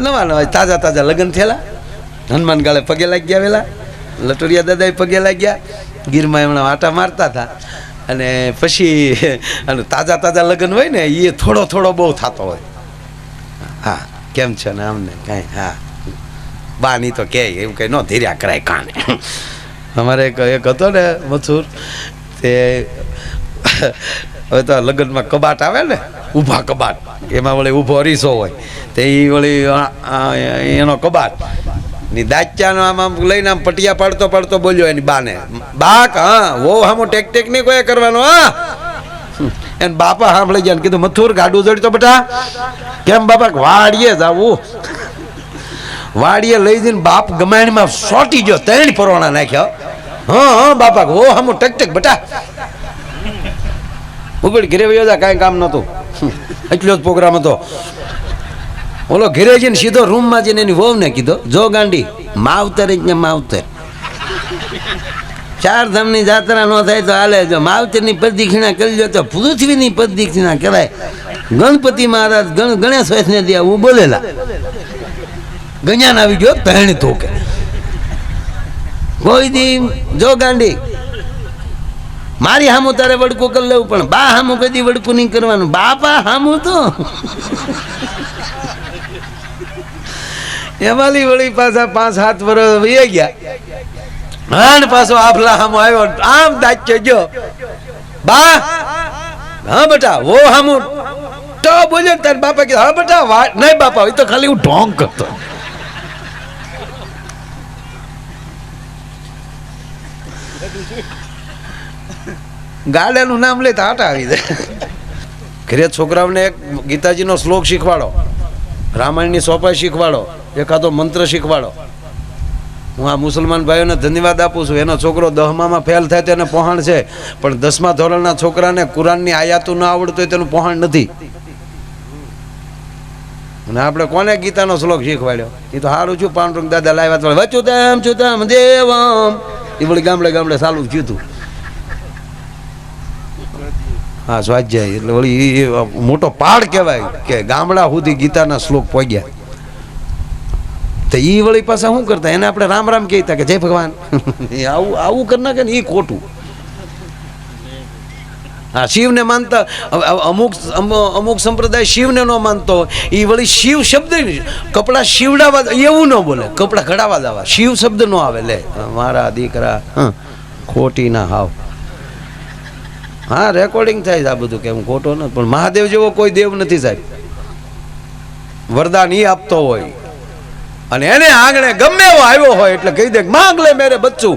નવા નવા તાજા તાજા લગ્ન થયેલા. હનુમાન ગાળે પગે લાગી ગયા વેલા, લટોરિયા દાદા પગે લાગ્યા, ગીરમાં એમણે આટા મારતા હતા. અને પછી અને તાજા તાજા લગ્ન હોય ને એ થોડો થોડો બહુ થતો હોય. હા કેમ છે ને આમને કાંઈ હા બાની તો કે એવું કંઈ ન ધીર્યા કરાય કાને. અમારે એક હતો ને મથુર તે હવે તો લગ્નમાં કબાટ આવે ને ઊભા કબાટ, એમાં વળી ઊભો અરીસો હોય તે એ વળી એનો કબાટ ની દાચ્યાનો આમ લઈને આમ પટિયા પાડતો પાડતો બોલ્યો એની બાને, બાક હા વો હામો ટેક ટેક નહીં કોઈ કરવાનો હા. એને બાપા સાંભળી ગયા કીધું મથુર ગાડું જોડી તો બેટા. કેમ બાપા? વાડીએ જાવું. વાડીએ લઈ જઈને બાપ ગમાણીમાં સોટી ગયો, 3 પરોણા નાખ્યો. હા હા બાપા વો હામો ટેક ટેક બેટા. ઉગડ ઘરે વયો જા, કાંઈ કામ નહોતું, એટલો જ પ્રોગ્રામ હતો. ઓલો ઘરે જઈને સીધો રૂમમાં જઈને એની વહુને કીધો, જો ગાંડી માવતર જ ને માવતર, 4 ધામની જાત્રા ન થાય તો હાલે, જો માવતરની પ્રદક્ષિણા કરી લો તો પૃથ્વીની પ્રદક્ષિણા કરાય. ગણપતિ મહારાજ ગણેશ વૈષ્ણવ દે હું બોલેલા ગણ્યાન આવી ગયો 3 ધોકે. કોઈ દી જો ગાંડી મારી હામું તારે વડકું કરી લેવું, પણ બા હામું કદી વડકું નહીં કરવાનું. બાપા હામું તો એમાંલી વળી પાછા 5-7 વર્ષ વહી ગયા અને પાછો આફલા હામો આવ્યો, આમ દાચ્યો ગયો. બા હા બેટા વો હામું તો બોલ્યો. તાર બાપા કીધું હા બેટા નહીં બાપા, તો ખાલી હું ઢોંગ કરતો. ગાડાનું નામ લે તો આટા આવી જાય. ઘરે છોકરાઓને એક ગીતાજીનો શ્લોક શીખવાડો, રામાયણની સોપાઈ શીખવાડો, એકાદો મંત્ર શીખવાડો. હું આ મુસલમાન ભાઈઓને ધન્યવાદ આપું છું. એનો છોકરો 10માં ફેલ થાય તો એને પહોંચ છે, પણ 10મા ધોરણના છોકરાને કુરાનની આયાતું ન આવડતું હોય તેનું પહોંચ નથી. અને આપણે કોને ગીતાનો શ્લોક શીખવાડ્યો? એ તો સારું છું, પાંડુરંગ દાદા લાવ્યા વચુતામ ચુતામ દેવમ, એ વળી ગામડે ગામડે ચાલુ થયું હતું. હા સ્વાધ્યાય એટલે વળી મોટો પાડ કહેવાય કે ગામડા સુધી ગીતાના શ્લોક પહોંચ્યા. તો એ વળી પાછા શું કરતા, એને આપણે રામ રામ કહેતા કે જય ભગવાન. આવું આવું કરી નાખે ને એ ખોટું. હા શિવને માનતા અમુક સંપ્રદાય શિવને ન માનતો, એ વળી શિવ શબ્દ કપડાં શિવડાવા એવું ન બોલે, કપડાં ઘડાવા દેવા, શિવ શબ્દ ન આવે. લે મારા દીકરા ખોટી ના હાવ. હા રેકોર્ડિંગ થાય છે આ બધું, કે હું ખોટો નથી, પણ મહાદેવ જેવો કોઈ દેવ નથી સાહેબ. વરદાન એ આપતો હોય અને એને આંગણે ગમે એવો આવ્યો હોય એટલે કહી દે માંગ લે મેરે બચ્ચું,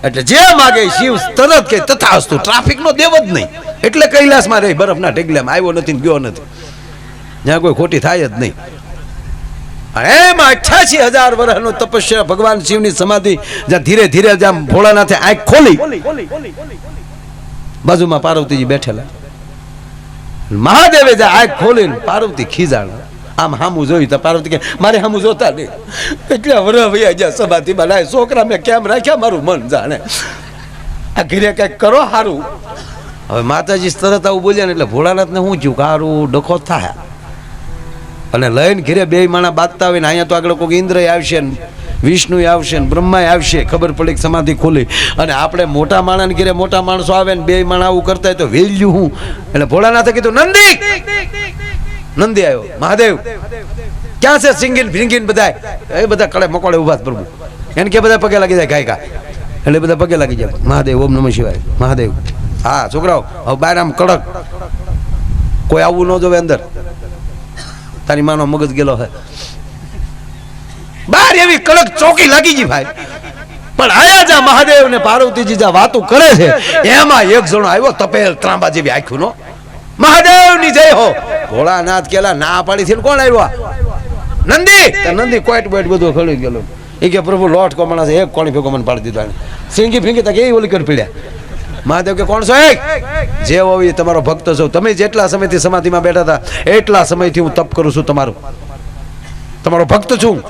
એટલે જે માગે શિવ તરત કે તથાસ્તુ. ટ્રાફિક નો દેવ જ નહીં, એટલે કૈલાસમાં રહી બરફના ઢગલામાં આવ્યો નથી ગયો નથી, જ્યાં કોઈ ખોટી થાય જ નહીં. એમાં 88,000 વર્ષનો તપસ્યા, ભગવાન શિવની સમાધિ, જ્યાં ધીરે ધીરે જ્યાં ભોળાનાથે આંખ ખોલી, બાજુમાં પાર્વતીજી બેઠેલા. મહાદેવે જે આંખ ખોલીને પાર્વતી ખીજાણ, આમ હામું જોયું તો પાર્વતી કે મારે હામું જોતા નહીં, એટલે વરહ વૈયા જ્યાં સમાધિમાં લાય છોકરા મેં કેમ રાખ્યા મારું મન જાણે, આ ઘરે કંઈક કરો સારું. હવે માતાજી તરત આવું બોલ્યા ને એટલે ભોળાનાથને શું થયું કે સારું ડખો થાય, અને લઈને ઘરે 2 માણા બાંધતા હોય ને અહીંયા તો આગળ કોઈ ઇન્દ્ર આવશે ને વિષ્ણુ આવશે ને બ્રહ્મા આવશે, ખબર પડી કે સમાધિ ખોલી. અને આપણે મોટા માણસ ઘરે મોટા માણસો આવે ને 2 માણા આવું કરતા હોય તો વેલ્યુ હું. એટલે ભોળાનાથે કીધું નંદી. નંદી આવ્યો, મહાદેવ ક્યાં છે? સિંગીન ફિંગીન બધા એ બધા કળે મકોડે ઉભા પ્રભુ, એને કે બધા પગે લાગી જાય ગાયકા, એટલે બધા પગે લાગી જાય. મહાદેવ ઓમ નમઃ શિવાય મહાદેવ. હા છોકરાઓ હવે બહાર આમ કડક, કોઈ આવવું ન જોવે અંદર, તારી માનો મગજ ગયેલો છે બહાર, એવી કડક ચોકી લાગી ગઈ ભાઈ. પણ આયા જા મહાદેવ ને પાર્વતીજી જા વાતો કરે છે, એમાં એક જણો આવ્યો તપેલ ત્રાંબા જેવી આંખ્યું નો, મહાદેવ ની જય હો. ભોળાનાથ કેલા ના પાડી છે, કોણ આવ્યો? નંદી. નંદી કોઈટ બોઈટ બધું ખોલી ગયેલું. એ કે પ્રભુ લોટ કો માણસ એક કોણી ભેગો મને પાડી દીધો, સિંગી ફીંગી તક એ ઓલી કરી પીડ્યા. મહાદેવ કે કોણ છો? જે હોય તમારો ભક્ત છો, તમે જેટલા સમયથી સમાધિમાં બેઠા હતા એટલા સમયથી હું તપ કરું છું, તમારો ભક્ત છું.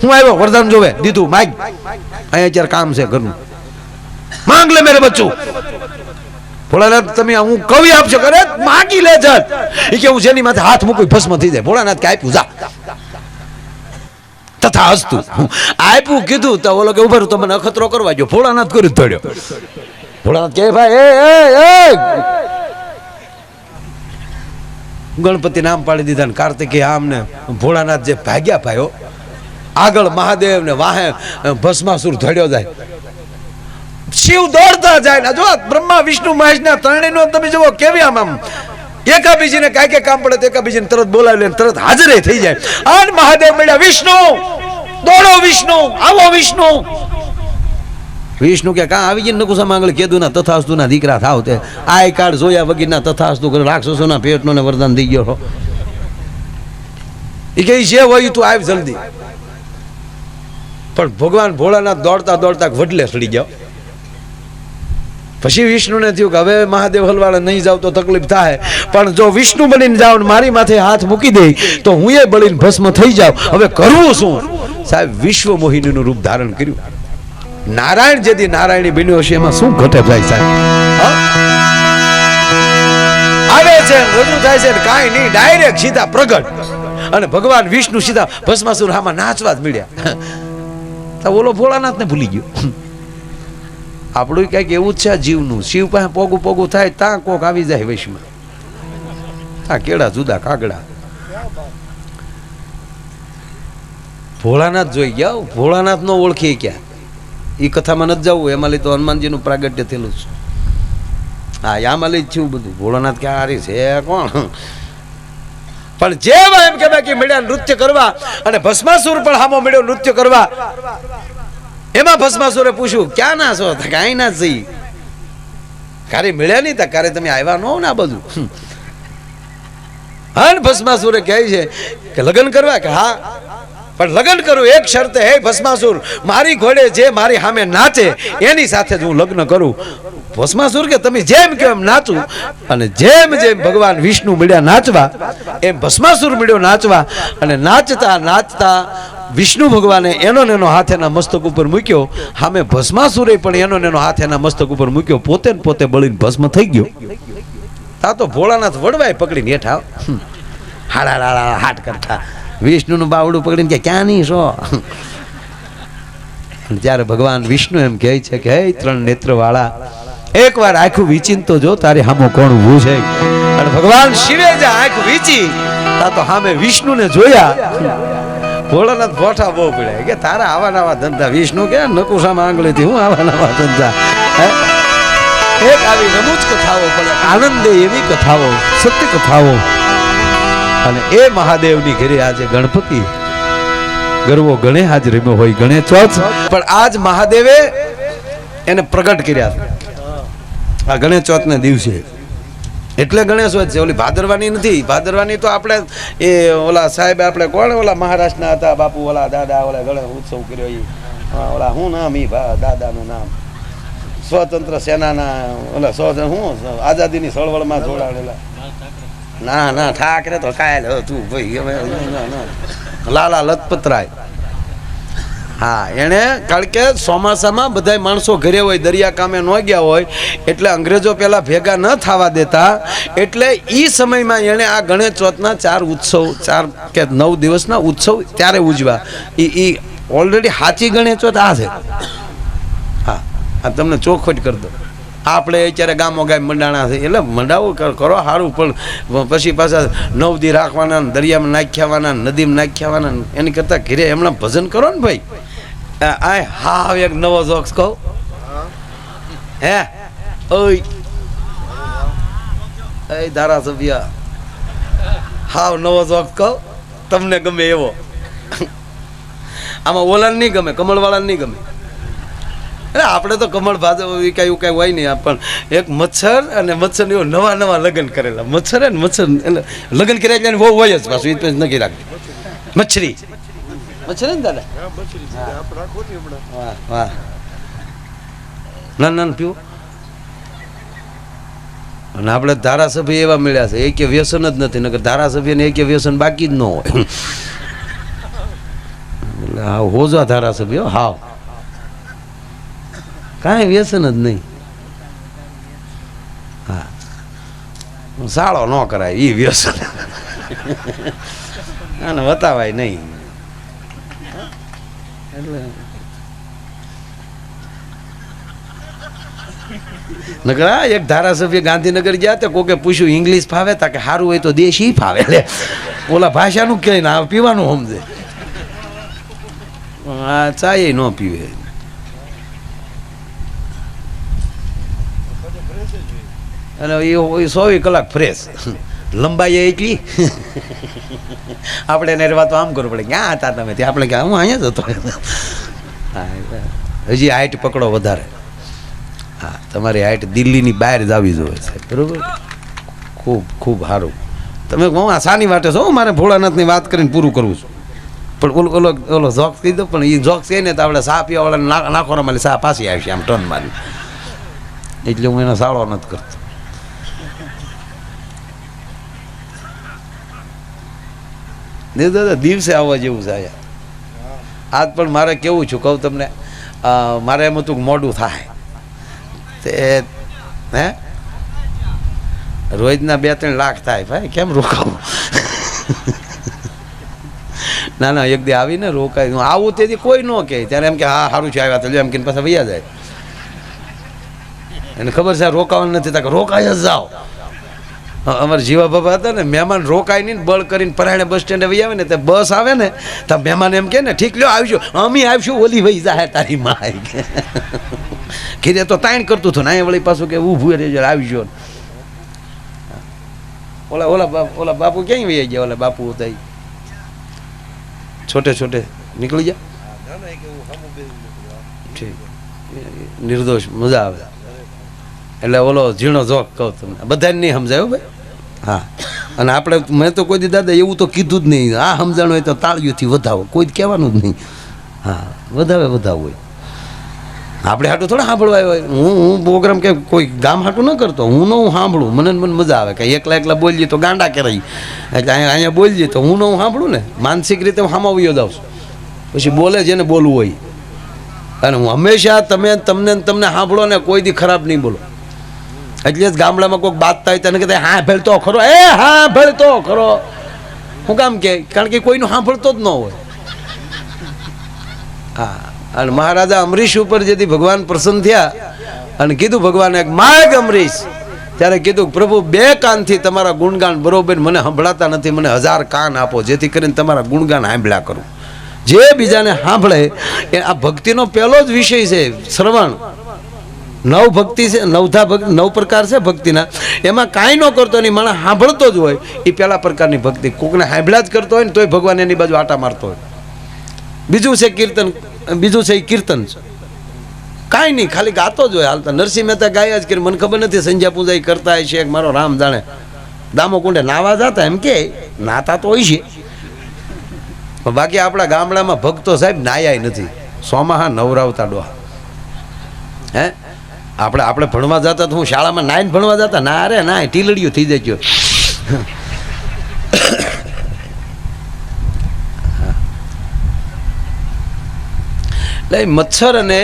હું આવ્યો વરદાન જોવે દીધું, માગ અહીંયા અત્યારે કામ છે ઘરનું, માંગ લે મેરે બચ્ચું. ભોળાનાથ તમે હું કવિ આપશો કરે માગી લે જટ. એ કે હું જેની માથે હાથ મૂકું ભસ્મ થઈ જાય. ભોળાનાથ કે આપ્યું જા. તથાસ્તુ આપ્યું કીધું તો ઓલો કે ઉભર તો મને અખતરો કરવા ગયો ભોળાનાથ કરી ધડ્યો ભોળાનાથ કે ભાઈ એ ગણપતિ નામ પાડી દીધા ને કાર્તિકેય આમને ભોળાનાથ જે ભાગ્યા ભાઈઓ આગળ મહાદેવ ને વાહે ભસ્માસુર ધડ્યો જાય શિવ દોડતા જાય ને જો બ્રહ્મા વિષ્ણુ મહેશ ના ત્રણેયનો તમે જુઓ કેવી આમ એકાબીજીને કાંઈ કામ પડે તો એકાબીજીને તરત બોલાવી લે તરત હાજરે થઈ જાય અને મહાદેવ મળ્યા વિષ્ણુ દોડો વિષ્ણુ આવો વિષ્ણુ વિષ્ણુ કે કાં આવી જઈને નકુસા માંગળ કીધું ના તથાસ્તુ ના દીકરા થાવ તે આઈ કાર્ડ જોયા વગીરના તથાસ્તુ કરે રાક્ષસોના પેટનો ને વરદાન થઈ ગયો એ કે જે હોય તું આવ જલ્દી પણ ભગવાન ભોળાનાથ દોડતા દોડતા વડલે સડી ગયો પછી વિષ્ણુને થયું કે હવે મહાદેવ હલવાળા નહીં જાવ તો તકલીફ થાય પણ જો વિષ્ણુ બનીને જાવ ને મારી માથે હાથ મૂકી દે તો હું એ બળીને ભસ્મ થઈ જાવ હવે કરવું શું સાહેબ વિશ્વ મોહિનીનું રૂપ ધારણ કર્યું નારાયણ જેથી નારાયણી બન્યો છે એમાં શું ઘટે ભાઈ સાહેબ આવે છે રજૂ થાય છે કાંઈ નહીં ડાયરેક્ટ સીધા પ્રગટ અને ભગવાન વિષ્ણુ સીધા ભસ્માસુર હામાં નાચવા જ મળ્યા તો ઓલો ભોળાનાથને ભૂલી ગયો આપણું કંઈક એવું જ છે જીવનું શિવ પાસે પોગું પોગું થાય ત્યાં કોક આવી જાય વૈશમાં આ કેળા જુદા કાગડા ભોળાનાથ જોઈ ગયા ભોળાનાથ નો ઓળખી ક્યાં એ કથામાં નથી જવું એમાં લઈ તો હનુમાનજીનું પ્રાગટ્ય થયેલું છે હા આમાં લઈ થયું બધું ભોળાનાથ ક્યાં હારી છે કોણ પણ જેવા એમ કહેવાય કે મળ્યા નૃત્ય કરવા અને ભસ્માસુર પણ હામો મળ્યો નૃત્ય કરવા એમાં ભસ્માસુરે પૂછ્યું ક્યાં ના છો કાંઈ ના જઈ કારે મળ્યા નહીં તા કારે તમે આવ્યા ન હો ને આ બધું હા ભસ્માસુરે કહે છે કે લગ્ન કરવા કે હા પણ લગ્ન કરું એક શરતે હે ભસ્માસુર મારી ઘોડે જે મારી સામે નાચે એની સાથે જ હું લગ્ન કરું ભસ્માસુર કે તમે જેમ કે એમ નાચું અને જેમ જેમ ભગવાન વિષ્ણુ મળ્યા નાચવા એમ ભસ્માસુર મળ્યો નાચવા અને નાચતા નાચતા વિષ્ણુ ભગવાને એનો નેનો હાથ એના મસ્તક ઉપર મૂક્યો સામે ભસ્માસુરે પણ એનો નેનો હાથ એના મસ્તક ઉપર મૂક્યો પોતે ને પોતે બળીને ભસ્મ થઈ ગયો તા તો ભોળાનાથ વડવાય પકડીને હેઠા હાડા હાડા હાટ કરતા વિષ્ણુનું બાવડું પકડીને કે ક્યાં નહીં છો ત્યારે ભગવાન વિષ્ણુ એમ કહે છે કે હે ત્રણ નેત્ર વાળા એકવાર આંખું વીચીને જો તારે સામો કોણ ઊભું છે અને ભગવાન શિવે જે આંખ વીચી તા તો સામે વિષ્ણુને જોયા ભોળાનાથ ભોઠા બહુ પડ્યા કે તારા આવા નવા ધંધા વિષ્ણુ કે નકુસામાં આંગળીથી હું આવા નવા ધંધા એક આવી રમૂજ કથાઓ પડે આનંદે એવી કથાઓ સત્ય કથાઓ અને એ મહાદેવની ઘરે આજે ગણપતિ ગરવો ગણે આજ રમ્યો હોય ગણેશ ચોથ પણ આજ મહાદેવે એને પ્રગટ કર્યા આ ગણેશ ચોથ ના દિવસે એટલે ગણેશ ચોથ છે ઓલી ભાદરવાની નથી ભાદરવાની તો આપણે એ ઓલા સાહેબ આપણે કોણ ઓલા મહારાષ્ટ્રના હતા બાપુ ઓલા દાદા ઓલા ગણેશ ઉત્સવ કર્યો એ ઓલા શું નામ ઈ દાદાનું નામ સ્વતંત્ર સેનાના ઓલા શું આઝાદીની ચળવળમાં જોડાયેલા ના ના ઠાકરે તો કાયલ તું ભાઈ લાલા લજપતરાય હા એણે કારણ કે ચોમાસામાં બધા માણસો ઘરે હોય દરિયા કામે ન ગયા હોય એટલે અંગ્રેજો પેલા ભેગા ન થવા દેતા એટલે એ સમયમાં એણે આ ગણેશ ચોથના 4 ઉત્સવ 4 કે 9 દિવસના ઉત્સવ ત્યારે ઉજવા એ ઓલરેડી સાચી ગણેશ ચોથ આ છે હા આ તમને ચોખવટ કરી દો આપણે અત્યારે ગામો ગામ મંડાણા છે એટલે મંડાવું કરો સારું પણ પછી પાછા 9 દી રાખવાના દરિયામાં નાખ્યાવાના નદીમાં નાખ્યાવાના એની કરતાં ઘરે હમણાં ભજન કરો ને ભાઈ આ હાવ એક નવો જોક્સ કહું હે ઓય ધારાસભ્ય હાવ નવો જોક્સ કહું તમને ગમે એવો આમાં ઓલાને નહીં ગમે કમળવાળાને નહીં ગમે એટલે આપણે તો કમળ ભાજપ કાંઈ કાંઈ હોય નહીં પણ એક મચ્છર અને મચ્છર એવો નવા નવા લગ્ન કરેલા મચ્છર ને મચ્છર એટલે લગ્ન કર્યા એટલે બહુ હોય જ પાછું એ નથી રાખતી મચ્છરી મચ્છરી ને દાદા વાહ વાહ ના પીવું અને આપણે ધારાસભ્ય એવા મળ્યા છે એક વ્યસન જ નથી નકર ધારાસભ્યને એક વ્યસન બાકી જ ન હોય એટલે હાવ હોજા ધારાસભ્ય હાવ કાંઈ વ્યસન જ નહીં હા સાળો ન કરાય એ વ્યસન અને વતાવાય નહીં એટલે નકર એક ધારાસભ્ય ગાંધીનગર ગયા તો કોકે પૂછ્યું ઇંગ્લિશ ફાવે તા કે સારું હોય તો દેશી ફાવે. એટલે ઓલા ભાષાનું કહે ને આ પીવાનું સમજે. આ ચાય ન પીવે. અને એ 24 કલાક ફ્રેશ. લંબાઈ એટલી આપણે એને વાત આમ કરવું પડે ક્યાં હતા તમે ત્યાં આપણે ક્યાં હું અહીંયા જ હતો. હજી હાઈટ પકડો વધારે. હા તમારી હાઈટ દિલ્હીની બહાર જ આવી જોઈએ છે બરાબર. ખૂબ ખૂબ સારું. તમે હું આ સાની વાટે છો મારે ભોળાનાથની વાત કરીને પૂરું કરવું છું. પણ ઓલો ઓલો જોક્સ કહી દો. પણ એ જોક્સ કહે ને તો આપણે સા પીવાવાળાને નાખોરા મારી સા પાછી આવશે આમ ટન મારી. એટલે હું એનો સાળો નથી કરતો. દાદા દિવસે આવવા જેવું છે આજ પણ મારે કેવું છું કહું તમને. મારે એમ હતું મોડું થાય તે હે રોજના 2-3 લાખ થાય ભાઈ કેમ રોકાવું. ના ના એક દી આવીને રોકાય. હું આવું તેથી કોઈ ન કહે ત્યારે એમ કે હા સારું છે આવ્યા તો એમ કે પાછા વૈયા જાય. એને ખબર છે રોકાવાનું નથી તા રોકાય જ જાઓ. અમારા જીવા બાબા હતા ને મહેમાન રોકાય નહીં બળ કરીને પરાણે બસ સ્ટેન્ડે વહી આવે ને તે બસ આવે ને તો મહેમાન એમ કે ને ઠીક લ્યો આવજો અમે આવશું ઓલી વહી જાય તારી માં કીધે તો તાણ કરતું હતું ને અહીંયા વળી પાછું કે ઊભું રહેજો આવજો. ઓલા બાપુ ક્યાંય વહી ગયા. ઓલા બાપુ હતા છોટે છોટે નીકળી જા. નિર્દોષ મજા આવે. એટલે ઓલો ઝીણો જોક કહું તમને બધાને નહીં સમજાયો ભાઈ. હા અને આપણે મેં તો કોઈ દી દાદા એવું તો કીધું જ નહીં. આ સમજાણું હોય તો તાળીઓથી વધાવો કોઈ કહેવાનું જ નહીં. હા વધાવું હોય. આપણે હાટું થોડા સાંભળવા હોય. હું પ્રોગ્રામ કે કોઈ ગામ હાટું ન કરતો. હું સાંભળું મને મજા આવે કે એકલા બોલીએ તો ગાંડા કરાય. એટલે અહીંયા બોલીએ તો હું સાંભળું ને માનસિક રીતે હું સામાવ્યો જાઉં છું. પછી બોલે જેને બોલવું હોય. અને હું હંમેશા તમને સાંભળો ને કોઈ દી ખરાબ નહીં બોલો. એટલે જ ગામડામાં કોઈક બાતતા હોય તને કહેતા હા ભેળતો ખરો હા ભેળતો ખરો. હું કામ કે કારણ કે કોઈનું સાંભળતો જ ન હોય. હા અને મહારાજા અમરીશ ઉપર જેથી ભગવાન પ્રસન્ન થયા અને કીધું ભગવાને માગ અમરીશ ત્યારે કીધું પ્રભુ 2 કાનથી તમારા ગુણગાન બરોબર મને સંભળાતા નથી. મને 1000 કાન આપો જેથી કરીને તમારા ગુણગાન સાંભળ્યા કરું. જે બીજાને સાંભળે એ આ ભક્તિનો પહેલો જ વિષય છે શ્રવણ. 9 ભક્તિ છે 9 પ્રકાર છે ભક્તિના. એમાં કાંઈ ન કરતો નહીં માણસ સાંભળતો જ હોય એ પહેલા પ્રકારની ભક્તિ. કોકને સાંભળ્યા જ કરતો હોય ને તોય ભગવાન એની બાજુ આટા મારતો હોય. બીજું છે કીર્તન. બીજું છે એ કીર્તન છે. કાંઈ નહીં ખાલી ગાતો જ હોય હાલતા. નરસિંહ મહેતા ગાયા જ કરી. મને ખબર નથી સંધ્યા પૂજા કરતા હોય છે મારો રામ જાણે. દામો કુંડે નાવા જતા એમ કે નાતા તો હોય છે. બાકી આપણા ગામડામાં ભક્તો સાહેબ નાયા નથી. સોમાહા નવરાવતા ડોહા. હે આપણે ભણવા જતા તો હું શાળામાં નાઈને ભણવા જતા ના અરે ના ટીલડીયું થઈ જાય. એટલે મચ્છર અને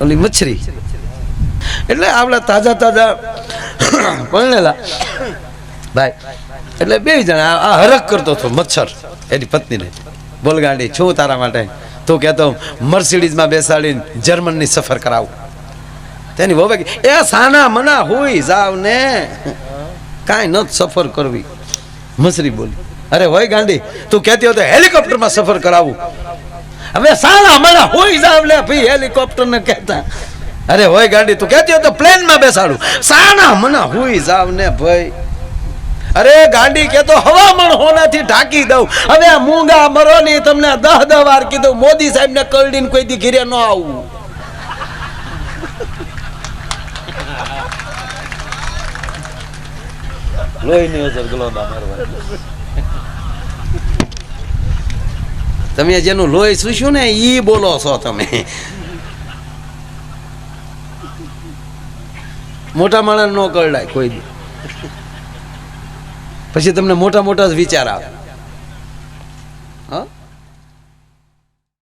ઓલી મચ્છરી એટલે આપણા તાજા પરણેલા ભાઈ એટલે 2 જણા આ હરખ કરતો હતો મચ્છર એની પત્નીને. બોલ ગાંડી છું તારા માટે તું કહેતો મર્સિડીઝમાં બેસાડીને જર્મનની સફર કરાવું. તેની વહુ કે એ સાના મના હોય જાવ ને કાંઈ ન સફર કરવી. મસરી બોલી અરે હોય ગાંડી તું કહેતી હોય તો હેલિકોપ્ટરમાં સફર કરાવું. હવે સાના મના હોય જાવ ને ભાઈ હેલિકોપ્ટર ને કહેતા. અરે હોય ગાંડી તું કહેતી હોય તો પ્લેનમાં બેસાડું. સાના મના હોય જાવ ને ભાઈ. અરે ગાંડી કે તો હવામણ હોનાથી ઢાંકી દઉં. હવે મૂંગા મરો ની તમને 10 વાર કીધું મોદી સાહેબ ને કરડીને કોઈ દી ઘીરે ન આવું. લોહીની અસર ગલોદા મારવા. તમે જેનું લોહી સુશ્યું ને ઈ બોલો છો તમે. મોટા માણસ ન કરડાય કોઈ દી. પછી તમને મોટા જ વિચાર આવે.